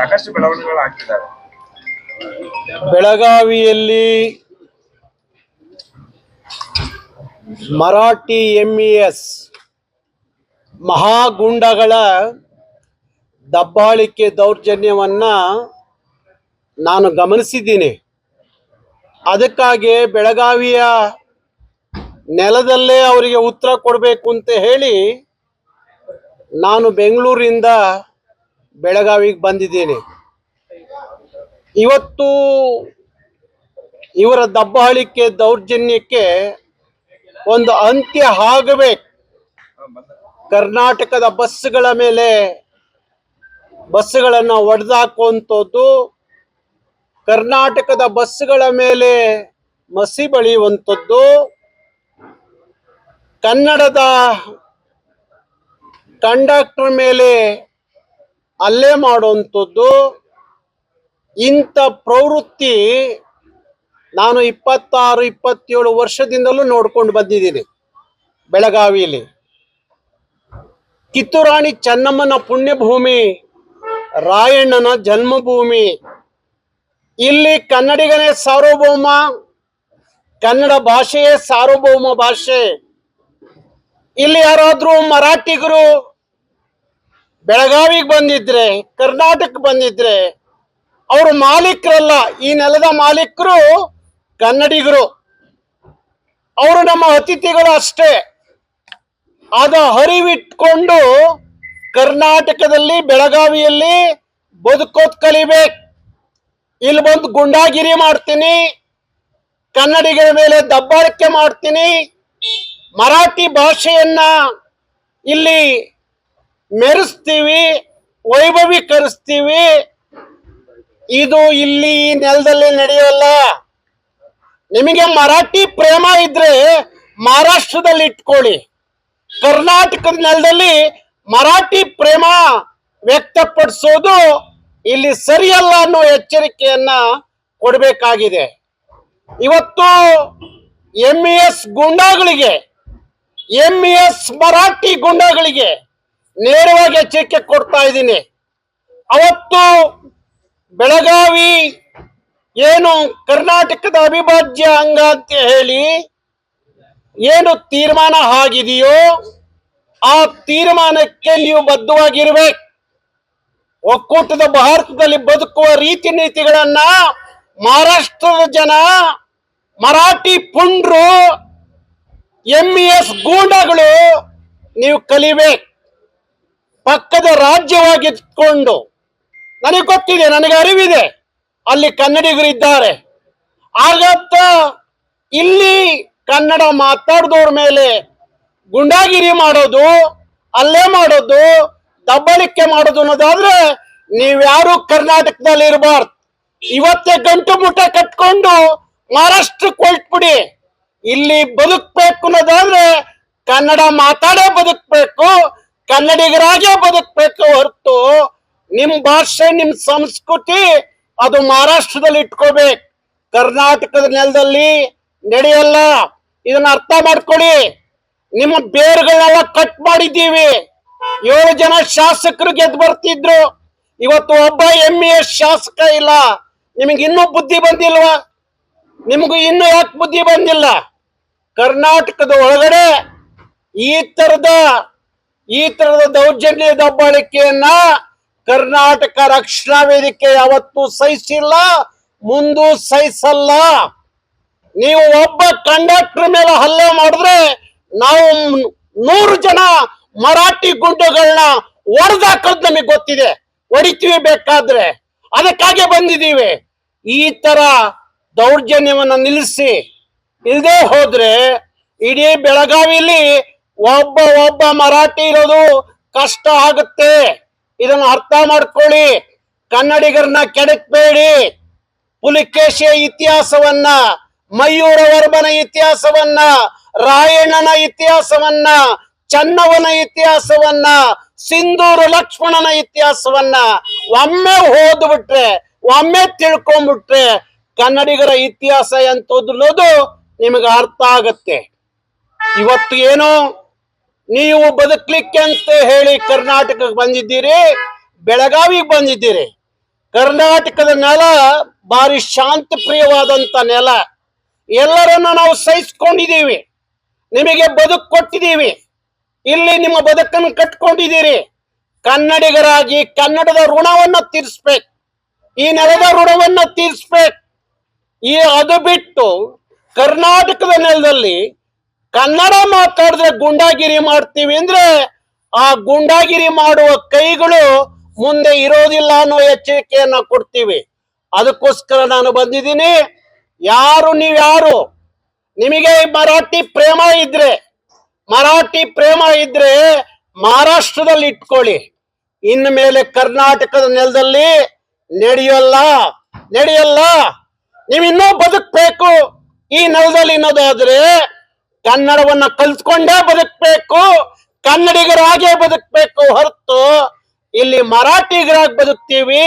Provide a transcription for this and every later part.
ಸಾಕಷ್ಟು ಬೆಳವಣಿಗೆಗಳು ಆಗ್ತಿದ್ದಾವೆ. ಬೆಳಗಾವಿಯಲ್ಲಿ ಮರಾಠಿ MES ಮಹಾಗುಂಡಗಳ ದಬ್ಬಾಳಿಕೆ ದೌರ್ಜನ್ಯವನ್ನ ನಾನು ಗಮನಿಸಿದ್ದೀನಿ. ಅದಕ್ಕಾಗಿ ಬೆಳಗಾವಿಯ ನೆಲದಲ್ಲೇ ಅವರಿಗೆ ಉತ್ತರ ಕೊಡಬೇಕು ಅಂತ ಹೇಳಿ ನಾನು ಬೆಂಗಳೂರಿಂದ ಬೆಳಗಾವಿಗೆ ಬಂದಿದ್ದೀನಿ. ಇವತ್ತು ಇವರ ದಬ್ಬಾಳಿಕೆ ದೌರ್ಜನ್ಯಕ್ಕೆ ಒಂದು ಅಂತ್ಯ ಆಗಬೇಕು. ಕರ್ನಾಟಕದ ಬಸ್ಗಳ ಮೇಲೆ ಬಸ್ಗಳನ್ನು ಒಡೆದಾಕುವಂಥದ್ದು, ಕರ್ನಾಟಕದ ಬಸ್ಗಳ ಮೇಲೆ ಮಸಿ ಬಳಿಯುವಂಥದ್ದು, ಕನ್ನಡದ ಕಂಡಕ್ಟರ್ ಮೇಲೆ ಹಲ್ಲೆ ಮಾಡುವಂಥದ್ದು, ಇಂಥ ಪ್ರವೃತ್ತಿ ನಾನು 26-27 ವರ್ಷದಿಂದಲೂ ನೋಡ್ಕೊಂಡು ಬಂದಿದ್ದೀನಿ. ಬೆಳಗಾವಿಯಲ್ಲಿ ಕಿತ್ತೂರಾಣಿ ಚೆನ್ನಮ್ಮನ ಪುಣ್ಯಭೂಮಿ, ರಾಯಣ್ಣನ ಜನ್ಮಭೂಮಿ. ಇಲ್ಲಿ ಕನ್ನಡಿಗನೇ ಸಾರ್ವಭೌಮ, ಕನ್ನಡ ಭಾಷೆಯೇ ಸಾರ್ವಭೌಮ ಭಾಷೆ. ಇಲ್ಲಿ ಯಾರಾದ್ರೂ ಮರಾಠಿಗರು ಬೆಳಗಾವಿಗೆ ಬಂದಿದ್ರೆ, ಕರ್ನಾಟಕಕ್ಕೆ ಬಂದಿದ್ರೆ ಅವರು ಮಾಲೀಕರಲ್ಲ. ಈ ನೆಲದ ಮಾಲೀಕರು ಕನ್ನಡಿಗರು, ಅವರು ನಮ್ಮ ಅತಿಥಿಗಳು ಅಷ್ಟೇ. ಆದ ಅರಿವಿಟ್ಕೊಂಡು ಕರ್ನಾಟಕದಲ್ಲಿ ಬೆಳಗಾವಿಯಲ್ಲಿ ಬದುಕೋದ್ ಕಲಿಬೇಕು. ಇಲ್ಲಿ ಬಂದು ಗುಂಡಾಗಿರಿ ಮಾಡ್ತೀನಿ, ಕನ್ನಡಿಗರ ಮೇಲೆ ದಬ್ಬಾಳಿಕೆ ಮಾಡ್ತೀನಿ, ಮರಾಠಿ ಭಾಷೆಯನ್ನ ಇಲ್ಲಿ ಮೆರೆಸ್ತೀವಿ, ವೈಭವೀಕರಿಸ್ತೀವಿ, ಇದು ಇಲ್ಲಿ ನೆಲದಲ್ಲಿ ನಡೆಯೋಲ್ಲ. ನಿಮಗೆ ಮರಾಠಿ ಪ್ರೇಮ ಇದ್ರೆ ಮಹಾರಾಷ್ಟ್ರದಲ್ಲಿ ಇಟ್ಕೊಳ್ಳಿ. ಕರ್ನಾಟಕದ ನೆಲದಲ್ಲಿ ಮರಾಠಿ ಪ್ರೇಮ ವ್ಯಕ್ತಪಡಿಸೋದು ಇಲ್ಲಿ ಸರಿಯಲ್ಲ ಅನ್ನೋ ಎಚ್ಚರಿಕೆಯನ್ನ ಕೊಡಬೇಕಾಗಿದೆ. ಇವತ್ತು MES ಗುಂಡಾಗಳಿಗೆ, MES ಮರಾಠಿ ಗುಂಡಾಗಳಿಗೆ ನೇರವಾಗಿ ಎಚ್ಚರಿಕೆ ಕೊಡ್ತಾ ಇದ್ದೀನಿ. ಅವತ್ತು ಬೆಳಗಾವಿ ಏನು ಕರ್ನಾಟಕದ ಅವಿಭಾಜ್ಯ ಅಂಗ ಅಂತ ಹೇಳಿ ಏನು ತೀರ್ಮಾನ ಆಗಿದೆಯೋ ಆ ತೀರ್ಮಾನಕ್ಕೆ ನೀವು ಬದ್ಧವಾಗಿರ್ಬೇಕು. ಒಕ್ಕೂಟದ ಭಾರತದಲ್ಲಿ ಬದುಕುವ ರೀತಿ ನೀತಿಗಳನ್ನ ಮಹಾರಾಷ್ಟ್ರದ ಜನ, ಮರಾಠಿ ಪುಂಡ್ರು, MES ಗೂಂಡಾಗಳು ನೀವು ಕಲಿಬೇಕು. ಪಕ್ಕದ ರಾಜ್ಯವಾಗಿದ್ಕೊಂಡು, ನನಗೆ ಗೊತ್ತಿದೆ, ನನಗೆ ಅರಿವಿದೆ, ಅಲ್ಲಿ ಕನ್ನಡಿಗರು ಇದ್ದಾರೆ. ಆಗತ್ತ ಇಲ್ಲಿ ಕನ್ನಡ ಮಾತಾಡಿದವ್ರ ಮೇಲೆ ಗುಂಡಾಗಿರಿ ಮಾಡೋದು, ಹಲ್ಲೆ ಮಾಡೋದು, ದಬ್ಬಾಳಿಕೆ ಮಾಡೋದು ಅನ್ನೋದಾದ್ರೆ ನೀವ್ಯಾರು ಕರ್ನಾಟಕದಲ್ಲಿ ಇರಬಾರ್ದು. ಇವತ್ತೇ ಗಂಟು ಮುಟ್ಟ ಕಟ್ಕೊಂಡು ಮಹಾರಾಷ್ಟ್ರಕ್ಕೆ ಹೊರಟ್ಬಿಡಿ. ಇಲ್ಲಿ ಬದುಕ್ಬೇಕು ಅನ್ನೋದಾದ್ರೆ ಕನ್ನಡ ಮಾತಾಡೇ ಬದುಕ್ಬೇಕು, ಕನ್ನಡಿಗರಾಗೇ ಬದುಕ್ಬೇಕು ಹೊರತು ನಿಮ್ ಭಾಷೆ, ನಿಮ್ ಸಂಸ್ಕೃತಿ ಅದು ಮಹಾರಾಷ್ಟ್ರದಲ್ಲಿ ಇಟ್ಕೋಬೇಕು, ಕರ್ನಾಟಕದ ನೆಲದಲ್ಲಿ ನಡೆಯಲ್ಲ. ಇದನ್ನ ಅರ್ಥ ಮಾಡ್ಕೊಳ್ಳಿ. ನಿಮ್ಮ ಬೇರುಗಳನ್ನೆಲ್ಲ ಕಟ್ ಮಾಡಿದ್ದೀವಿ. 7 ಜನ ಶಾಸಕರು ಗೆದ್ದು ಬರ್ತಿದ್ರು, ಇವತ್ತು ಒಬ್ಬ MES ಶಾಸಕ ಇಲ್ಲ. ನಿಮಗೆ ಇನ್ನೂ ಬುದ್ಧಿ ಬಂದಿಲ್ವಾ? ನಿಮಗೂ ಇನ್ನೂ ಯಾಕೆ ಬುದ್ಧಿ ಬಂದಿಲ್ಲ? ಕರ್ನಾಟಕದ ಒಳಗಡೆ ಈ ತರದ ದೌರ್ಜನ್ಯ ದಬ್ಬಾಳಿಕೆಯನ್ನ ಕರ್ನಾಟಕ ರಕ್ಷಣಾ ವೇದಿಕೆ ಯಾವತ್ತೂ ಸಹಿಸಿಲ್ಲ, ಮುಂದೂ ಸಹಿಸಲ್ಲ. ನೀವು ಒಬ್ಬ ಕಂಡಕ್ಟರ್ ಮೇಲೆ ಹಲ್ಲೆ ಮಾಡಿದ್ರೆ ನಾವು 100 ಜನ ಮರಾಠಿ ಗುಂಡುಗಳನ್ನ ಹೊಡೆದಾಕೋದು ನಮಗೆ ಗೊತ್ತಿದೆ, ಹೊಡಿತೀವಿ ಬೇಕಾದ್ರೆ. ಅದಕ್ಕಾಗೆ ಬಂದಿದ್ದೀವಿ. ಈ ತರ ದೌರ್ಜನ್ಯವನ್ನ ನಿಲ್ಲಿಸಿ, ಇಲ್ಲದೆ ಹೋದ್ರೆ ಇಡೀ ಬೆಳಗಾವಿಲಿ ಒಬ್ಬ ಮರಾಠಿ ಇರೋದು ಕಷ್ಟ ಆಗುತ್ತೆ. ಇದನ್ನ ಅರ್ಥ ಮಾಡ್ಕೊಳ್ಳಿ. ಕನ್ನಡಿಗರನ್ನ ಕೆಡಕ್ಬೇಡಿ. ಪುಲಿಕೇಶಿಯ ಇತಿಹಾಸವನ್ನ, ಮಯೂರ ವರ್ಮನ ಇತಿಹಾಸವನ್ನ, ರಾಯಣ್ಣನ ಇತಿಹಾಸವನ್ನ, ಚನ್ನವನ ಇತಿಹಾಸವನ್ನ, ಸಿಂಧೂರು ಲಕ್ಷ್ಮಣನ ಇತಿಹಾಸವನ್ನ ಒಮ್ಮೆ ಓದ್ಬಿಟ್ರೆ, ಒಮ್ಮೆ ತಿಳ್ಕೊಂಡ್ಬಿಟ್ರೆ ಕನ್ನಡಿಗರ ಇತಿಹಾಸ ಎಂತದ್ದು ನಿಮಗೆ ಅರ್ಥ ಆಗತ್ತೆ. ಇವತ್ತು ಏನೋ ನೀವು ಬದುಕಲಿಕ್ಕೆ ಅಂತ ಹೇಳಿ ಕರ್ನಾಟಕಕ್ಕೆ ಬಂದಿದ್ದೀರಿ, ಬೆಳಗಾವಿಗೆ ಬಂದಿದ್ದೀರಿ. ಕರ್ನಾಟಕದ ನೆಲ ಬಾರಿ ಶಾಂತ ಪ್ರಿಯವಾದಂತ ನೆಲ. ಎಲ್ಲರನ್ನ ನಾವು ಸಹಿಸ್ಕೊಂಡಿದ್ದೀವಿ, ನಿಮಗೆ ಬದುಕು ಕೊಟ್ಟಿದ್ದೀವಿ, ಇಲ್ಲಿ ನಿಮ್ಮ ಬದುಕನ್ನು ಕಟ್ಕೊಂಡಿದ್ದೀರಿ. ಕನ್ನಡಿಗರಾಗಿ ಕನ್ನಡದ ಋಣವನ್ನ ತೀರಿಸ್ಬೇಕು, ಈ ನೆಲದ ಋಣವನ್ನ ತೀರಿಸ್ಬೇಕು. ಅದು ಬಿಟ್ಟು ಕರ್ನಾಟಕದ ನೆಲದಲ್ಲಿ ಕನ್ನಡ ಮಾತಾಡಿದ್ರೆ ಗುಂಡಾಗಿರಿ ಮಾಡ್ತೀವಿ ಅಂದ್ರೆ ಆ ಗುಂಡಾಗಿರಿ ಮಾಡುವ ಕೈಗಳು ಮುಂದೆ ಇರೋದಿಲ್ಲ ಅನ್ನೋ ಎಚ್ಚರಿಕೆಯನ್ನ ಕೊಡ್ತೀವಿ. ಅದಕ್ಕೋಸ್ಕರ ನಾನು ಬಂದಿದ್ದೀನಿ. ನೀವ್ಯಾರು ನಿಮಗೆ ಮರಾಠಿ ಪ್ರೇಮ ಇದ್ರೆ ಮಹಾರಾಷ್ಟ್ರದಲ್ಲಿ ಇಟ್ಕೊಳ್ಳಿ. ಇನ್ನು ಮೇಲೆ ಕರ್ನಾಟಕದ ನೆಲದಲ್ಲಿ ನಡೆಯಲ್ಲ. ನೀವು ಇನ್ನೂ ಬದುಕಬೇಕು ಈ ನೆಲದಲ್ಲಿ ಅನ್ನೋದಾದ್ರೆ ಕನ್ನಡವನ್ನ ಕಲ್ತ್ಕೊಂಡೇ ಬದುಕಬೇಕು, ಕನ್ನಡಿಗರಾಗೇ ಬದುಕಬೇಕು ಹೊರತು ಇಲ್ಲಿ ಮರಾಠಿಗರಾಗಿ ಬದುಕ್ತೀವಿ,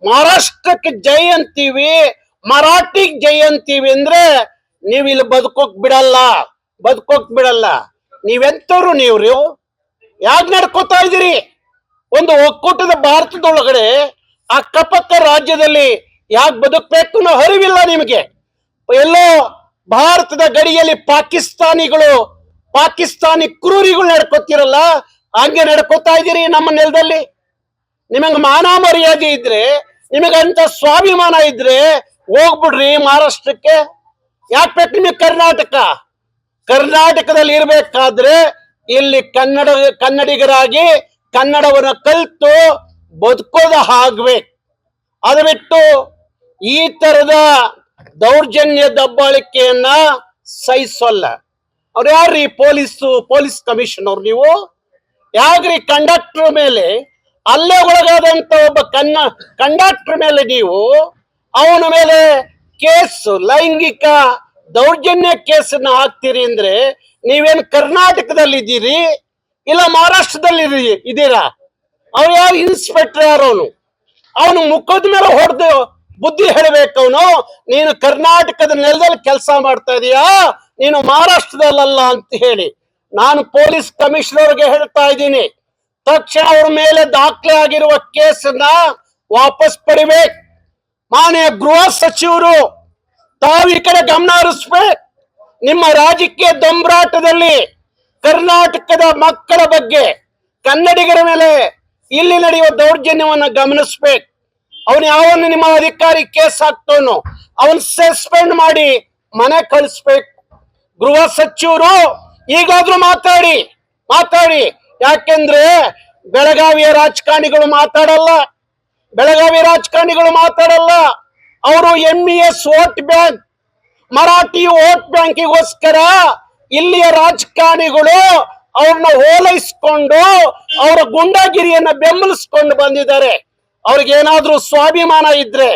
ಮಹಾರಾಷ್ಟ್ರಕ್ಕೆ ಜೈ ಅಂತೀವಿ, ಮರಾಠಿಗೆ ಜೈ ಅಂತೀವಿ ಅಂದ್ರೆ ನೀವು ಇಲ್ಲಿ ಬದುಕೋಕ್ ಬಿಡಲ್ಲ. ನೀವೆಂತವ್ರು ನೀವ್ರು? ಯಾಕೆ ನಡ್ಕೋತಾ ಇದ್ದೀರಿ? ಒಂದು ಒಕ್ಕೂಟದ ಭಾರತದೊಳಗಡೆ ಅಕ್ಕಪಕ್ಕ ರಾಜ್ಯದಲ್ಲಿ ಯಾಕೆ ಬದುಕಬೇಕು ಅನ್ನೋ ಅರಿವಿಲ್ಲ ನಿಮಗೆ. ಎಲ್ಲೋ ಭಾರತದ ಗಡಿಯಲ್ಲಿ ಪಾಕಿಸ್ತಾನಿ ಕ್ರೂರಿಗಳು ನಡ್ಕೋತಿರಲ್ಲ, ಹಂಗೆ ನಡ್ಕೋತಾ ಇದ್ದೀರಿ ನಮ್ಮ ನೆಲದಲ್ಲಿ. ನಿಮಗೆ ಮಾನ ಮರ್ಯಾದೆ ಇದ್ರೆ, ನಿಮಗಂತ ಸ್ವಾಭಿಮಾನ ಇದ್ರೆ ಹೋಗ್ಬಿಡ್ರಿ ಮಹಾರಾಷ್ಟ್ರಕ್ಕೆ. ಯಾಕೆ ಬೇಕು ನಿಮಗೆ ಕರ್ನಾಟಕದಲ್ಲಿ ಇರ್ಬೇಕಾದ್ರೆ ಇಲ್ಲಿ ಕನ್ನಡಿಗರಾಗಿ ಕನ್ನಡವನ್ನು ಕಲಿತು ಬದುಕೋದ ಆಗ್ಬೇಕು. ಅದು ಬಿಟ್ಟು ಈ ತರದ ದೌರ್ಜನ್ಯ ದಬ್ಬಾಳಿಕೆಯನ್ನ ಸಹಿಸಲ್ಲ. ಅವ್ರು ಯಾರ್ರಿ? Police commissioner. ನೀವು ಯಾಕ್ರಿ ಕಂಡಕ್ಟರ್ ಮೇಲೆ ಅಲ್ಲೇ ಒಳಗಾದಂತ ಒಬ್ಬ ಕಂಡಕ್ಟರ್ ಮೇಲೆ ನೀವು ಅವನ ಮೇಲೆ ಲೈಂಗಿಕ ದೌರ್ಜನ್ಯ ಕೇಸನ್ನ ಹಾಕ್ತೀರಿ ಅಂದ್ರೆ ನೀವೇನು ಕರ್ನಾಟಕದಲ್ಲಿ ಇದ್ದೀರಿ ಇಲ್ಲ ಮಹಾರಾಷ್ಟ್ರದಲ್ಲಿ ಇದ್ದೀರಾ? ಅವ್ರು ಯಾರು? ಇನ್ಸ್ಪೆಕ್ಟರ್ ಯಾರು? ಅವನು ಮುಖದ ಮೇಲೆ ಹೊಡೆದು ಬುದ್ಧಿ ಹೇಳಬೇಕು. ನೀನು ಕರ್ನಾಟಕದ ನೆಲದಲ್ಲಿ ಕೆಲಸ ಮಾಡ್ತಾ ಇದೀಯಾ, ನೀನು ಮಹಾರಾಷ್ಟ್ರದಲ್ಲ ಅಂತ ಹೇಳಿ ನಾನು ಪೊಲೀಸ್ ಕಮಿಷನರ್ಗೆ ಹೇಳ್ತಾ ಇದ್ದೀನಿ. ತಕ್ಷಣ ಅವ್ರ ಮೇಲೆ ದಾಖಲೆ ಆಗಿರುವ ಕೇಸನ್ನ ವಾಪಸ್ ಪಡಿಬೇಕು. ಮಾನ್ಯ ಗೃಹ ಸಚಿವರು ತಾವು ಈ ಕಡೆ ಗಮನ ಹರಿಸ್ಬೇಕು. ನಿಮ್ಮ ರಾಜಕೀಯ ದೊಂಬರಾಟದಲ್ಲಿ ಕರ್ನಾಟಕದ ಮಕ್ಕಳ ಬಗ್ಗೆ, ಕನ್ನಡಿಗರ ಮೇಲೆ ಇಲ್ಲಿ ನಡೆಯುವ ದೌರ್ಜನ್ಯವನ್ನ ಗಮನಿಸ್ಬೇಕು. ಯಾವನು ನಿಮ್ಮ ಅಧಿಕಾರಿ ಕೇಸ್ ಹಾಕ್ತವನು ಅವನ್ ಸಸ್ಪೆಂಡ್ ಮಾಡಿ ಮನೆ ಕಳಿಸ್ಬೇಕು. ಗೃಹ ಸಚಿವರು ಈಗಾದ್ರೂ ಮಾತಾಡಿ. ಯಾಕೆಂದ್ರೆ ಬೆಳಗಾವಿಯ ರಾಜಕಾರಣಿಗಳು ಮಾತಾಡಲ್ಲ. ಅವರು MES vote bank, Marathi vote ಬ್ಯಾಂಕಿಗೋಸ್ಕರ ಇಲ್ಲಿಯ ರಾಜಕಾರಣಿಗಳು ಅವ್ರನ್ನ ಓಲೈಸ್ಕೊಂಡು ಅವರ ಗುಂಡಾಗಿರಿಯನ್ನ ಬೆಂಬಲಿಸ್ಕೊಂಡು ಬಂದಿದ್ದಾರೆ. ಅವ್ರಿಗೇನಾದ್ರೂ ಸ್ವಾಭಿಮಾನ ಇದ್ರೆ,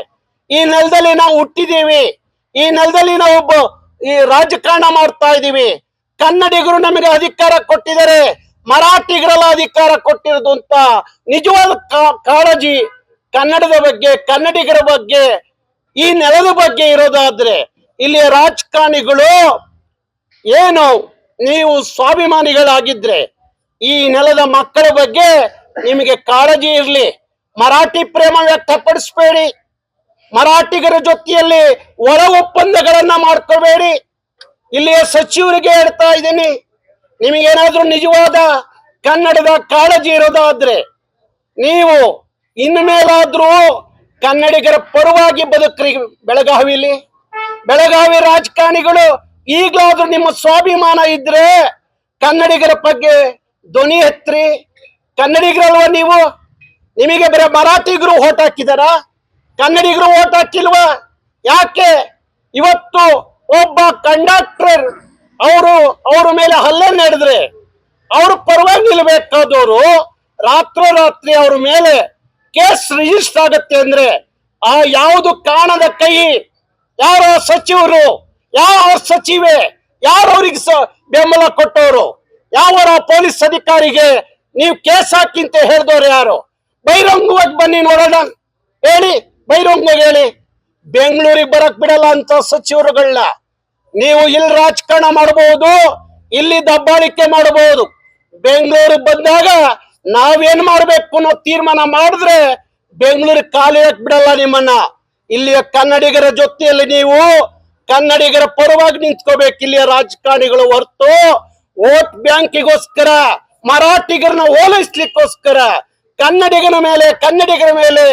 ಈ ನೆಲದಲ್ಲಿ ನಾವು ಹುಟ್ಟಿದೀವಿ, ಈ ನೆಲದಲ್ಲಿ ನಾವು ಈ ರಾಜಕಾರಣ ಮಾಡ್ತಾ ಇದೀವಿ, ಕನ್ನಡಿಗರು ನಮಗೆ ಅಧಿಕಾರ ಕೊಟ್ಟಿದ್ದಾರೆ, ಮರಾಠಿಗರೆಲ್ಲ ಅಧಿಕಾರ ಕೊಟ್ಟಿರೋದು ಅಂತ ನಿಜವಾದ ಕಾಳಜಿ ಕನ್ನಡದ ಬಗ್ಗೆ, ಕನ್ನಡಿಗರ ಬಗ್ಗೆ, ಈ ನೆಲದ ಬಗ್ಗೆ ಇರೋದಾದ್ರೆ ಇಲ್ಲಿಯ ರಾಜಕಾರಣಿಗಳು ಏನು ನೀವು ಸ್ವಾಭಿಮಾನಿಗಳಾಗಿದ್ರೆ ಈ ನೆಲದ ಮಕ್ಕಳ ಬಗ್ಗೆ ನಿಮಗೆ ಕಾಳಜಿ ಇರಲಿ. ಮರಾಠಿ ಪ್ರೇಮ ವ್ಯಕ್ತಪಡಿಸಬೇಡಿ. ಮರಾಠಿಗರ ಜೊತೆಯಲ್ಲಿ ಒಳ ಒಪ್ಪಂದಗಳನ್ನ ಮಾಡ್ಕೋಬೇಡಿ. ಇಲ್ಲಿಯ ಸಚಿವರಿಗೆ ಹೇಳ್ತಾ ಇದ್ದೀನಿ, ನಿಮಗೇನಾದ್ರೂ ನಿಜವಾದ ಕನ್ನಡದ ಕಾಳಜಿ ಇರೋದಾದ್ರೆ ನೀವು ಇನ್ನು ಮೇಲಾದ್ರೂ ಕನ್ನಡಿಗರ ಪರವಾಗಿ ಬದುಕ್ರಿ. ಬೆಳಗಾವಿ ರಾಜಕಾರಣಿಗಳು ಈಗಲಾದ್ರೂ ನಿಮ್ಮ ಸ್ವಾಭಿಮಾನ ಇದ್ರೆ ಕನ್ನಡಿಗರ ಬಗ್ಗೆ ಧ್ವನಿ ಎತ್ರಿ. ಕನ್ನಡಿಗರಲ್ವ ನೀವು? ನಿಮಗೆ ಬರೀ ಮರಾಠಿಗರು ಓಟ್ ಹಾಕಿದಾರ, ಕನ್ನಡಿಗರು ಓಟ್ ಹಾಕಿಲ್ವಾ? ಯಾಕೆ ಇವತ್ತು ಒಬ್ಬ ಕಂಡಕ್ಟರ್ ಅವ್ರ ಮೇಲೆ ಹಲ್ಲೆ ನಡೆದ್ರೆ ಅವ್ರ ಪರವಾಗಿ ನಿಲ್ಬೇಕಾದವರು ರಾತ್ರೋರಾತ್ರಿ ಅವ್ರ ಮೇಲೆ ಕೇಸ್ ರಿಜಿಸ್ಟರ್ ಆಗತ್ತೆ ಅಂದ್ರೆ ಆ ಯಾವುದು ಕಾಣದ ಕೈ, ಯಾರ ಸಚಿವರು, ಯಾವ ಸಚಿವೆ, ಯಾರು ಅವ್ರಿಗೆ ಬೆಂಬಲ ಕೊಟ್ಟವರು, ಯಾವ ಪೊಲೀಸ್ ಅಧಿಕಾರಿಗೆ ನೀವು ಕೇಸ್ ಹಾಕಿಂತ ಹೇಳಿದವ್ರು ಯಾರು? ಬಹಿರಂಗವಾಗಿ ಬನ್ನಿ ನೋಡೋಣ, ಬಹಿರಂಗವಾಗಿ ಹೇಳಿ. ಬೆಂಗಳೂರಿಗೆ ಬರಕ್ ಬಿಡಲ್ಲ ಅಂತ ಸಚಿವರುಗಳನ್ನ. ನೀವು ಇಲ್ಲಿ ರಾಜಕಾರಣ ಮಾಡಬಹುದು, ಇಲ್ಲಿ ದಬ್ಬಾಳಿಕೆ ಮಾಡಬಹುದು. ಬೆಂಗಳೂರಿಗೆ ಬಂದಾಗ ನಾವೇನ್ ಮಾಡ್ಬೇಕು ಅನ್ನೋ ತೀರ್ಮಾನ ಮಾಡಿದ್ರೆ ಬೆಂಗಳೂರಿಗೆ ಕಾಲು ಬಿಡಲ್ಲ ನಿಮ್ಮನ್ನ. ಇಲ್ಲಿಯ ಕನ್ನಡಿಗರ ಜೊತೆಯಲ್ಲಿ ನೀವು ಕನ್ನಡಿಗರ ಪರವಾಗಿ ನಿಂತ್ಕೋಬೇಕು. ಇಲ್ಲಿಯ ರಾಜಕಾರಣಿಗಳು ಹೊರತು ವೋಟ್ ಬ್ಯಾಂಕಿಗೋಸ್ಕರ ಮರಾಠಿಗರನ್ನ ಓಲೈಸ್ಲಿಕ್ಕೋಸ್ಕರ ಕನ್ನಡಿಗರ ಮೇಲೆ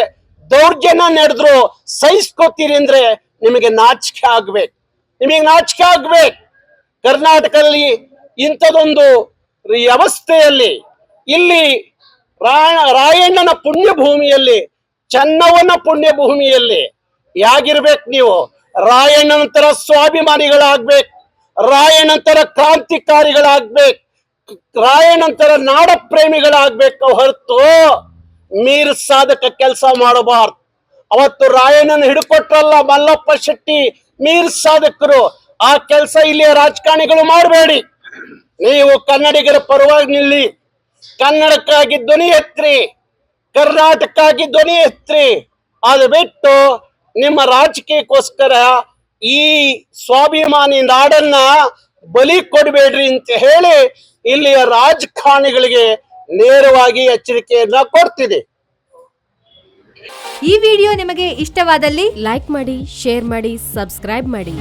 ದೌರ್ಜನ್ಯ ನಡೆದ್ರು ಸಹಿಸ್ಕೋತೀರಿ ಅಂದ್ರೆ ನಿಮಗೆ ನಾಚಿಕೆ ಆಗ್ಬೇಕು. ಕರ್ನಾಟಕದಲ್ಲಿ ಇಂಥದೊಂದು ವ್ಯವಸ್ಥೆಯಲ್ಲಿ ಇಲ್ಲಿ ರಾಯಣ್ಣನ ಪುಣ್ಯಭೂಮಿಯಲ್ಲಿ, ಚೆನ್ನವನ ಪುಣ್ಯಭೂಮಿಯಲ್ಲಿ ಯಾಗಿರ್ಬೇಕು ನೀವು? ರಾಯಣ್ಣನಂತರ ಸ್ವಾಭಿಮಾನಿಗಳಾಗ್ಬೇಕು, ರಾಯಣ್ಣಂತರ ಕ್ರಾಂತಿಕಾರಿಗಳಾಗ್ಬೇಕು, ರಾಯಣ್ಣಂತರ ನಾಡ ಪ್ರೇಮಿಗಳಾಗ್ಬೇಕು ಹೊರತು ಮೀರ್ ಸಾಧಕ ಕೆಲಸ ಮಾಡಬಾರ್ದು. ಅವತ್ತು ರಾಯಣ್ಣನ ಹಿಡ್ಕೊಟ್ರಲ್ಲ ಮಲ್ಲಪ್ಪ ಶೆಟ್ಟಿ ಮೀರ್ ಸಾಧಕರು, ಆ ಕೆಲಸ ಇಲ್ಲಿಯ ರಾಜಕಾರಣಿಗಳು ಮಾಡಬೇಡಿ. ನೀವು ಕನ್ನಡಿಗರ ಪರವಾಗಿ ನಿಲ್ಲಿ, ಕನ್ನಡಕ್ಕಾಗಿ ಧ್ವನಿ ಎತ್ರಿ, ಕರ್ನಾಟಕಕ್ಕಾಗಿ ಧ್ವನಿ ಎತ್ರಿ. ಅದು ಬಿಟ್ಟು ನಿಮ್ಮ ರಾಜಕೀಯಕ್ಕೋಸ್ಕರ ಈ ಸ್ವಾಭಿಮಾನಿ ನಾಡನ್ನ ಬಲಿ ಕೊಡಬೇಡ್ರಿ ಅಂತ ಹೇಳಿ ಇಲ್ಲಿಯ ರಾಜಕಾರಣಿಗಳಿಗೆ ನೇರವಾಗಿ ಎಚ್ಚರಿಕೆಯನ್ನ ಕೊಡ್ತಿದೆ. ಈ ವಿಡಿಯೋ ನಿಮಗೆ ಇಷ್ಟವಾದಲ್ಲಿ ಲೈಕ್ ಮಾಡಿ, ಶೇರ್ ಮಾಡಿ, ಸಬ್ಸ್ಕ್ರೈಬ್ ಮಾಡಿ.